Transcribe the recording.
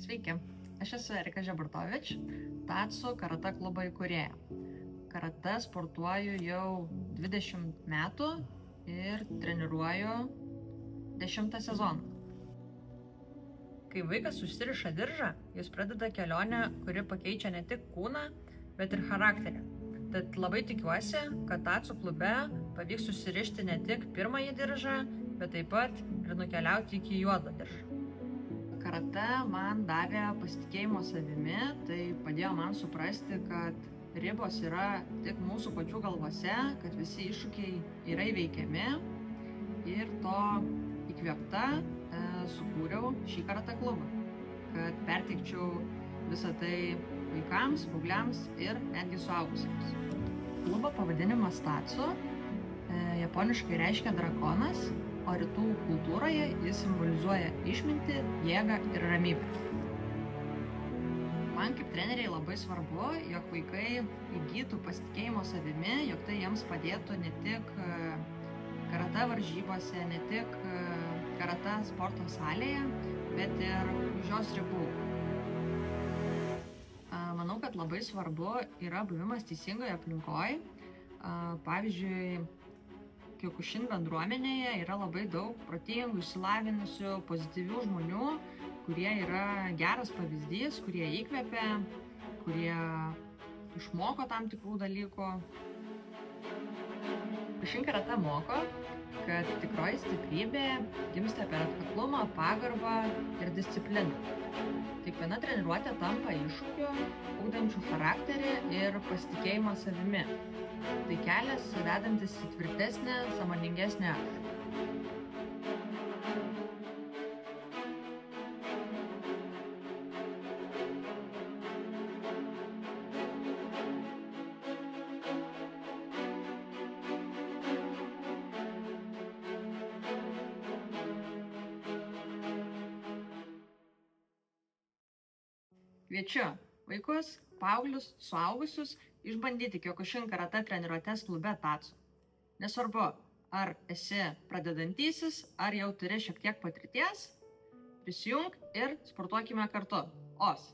Sveiki, aš esu Erika Žebartovič, Tatsu karate klubo įkūrėja. Karate sportuoju jau 20 metų ir treniruoju 10 sezoną. Kai vaikas užsiriša diržą, jis pradeda kelionę, kuri pakeičia ne tik kūną, bet ir charakterį. Tad labai tikiuosi, kad Tatsu klube pavyks susirišti ne tik pirmąjį diržą, bet taip pat ir nukeliauti iki juodo diržo. Karate man davė pasitikėjimo savimi, tai padėjo man suprasti, kad ribos yra tik mūsų pačių galvose, kad visi iššūkiai yra įveikiami, ir to įkvėpta sukūriau šį karate klubą, kad perteikčiau visą tai vaikams, paaugliams ir netgi suaugusiems. Klubo pavadinimas Tatsu japoniškai reiškia drakonas, o rytų kultūroje jis simbolizuoja išmintį, jėgą ir ramybę. Man kaip treneriai labai svarbu, jog vaikai įgytų pasitikėjimo savimi, jog tai jiems padėtų ne tik karate varžybose, ne tik karate sporto salėje, bet ir už jos ribų. Manau, kad labai svarbu yra buvimas teisingoje aplinkoje. Pavyzdžiui, Kyokushin bendruomenėje yra labai daug protingų, išsilavinusių, pozityvių žmonių, kurie yra geras pavyzdys, kurie įkvepia, kurie išmoko tam tikrų dalykų. Kyokushin karate moko, kad tikroji stiprybė gimsta per atkaklumą, pagarbą ir discipliną. Kiekviena treniruotė tampa iššūkiu, ugdančiu charakterį ir pasitikėjimą savimi. Tai kelias vedantis į tvirtesnę, sąmoningesnę aš. Kviečiu vaikus, paauglius, suaugusius išbandyti Kyokushin karate treniruotes klube Tatsu. Nesvarbu, ar esi pradedantysis, ar jau turi šiek tiek patirties, prisijunk ir sportuokime kartu. Os!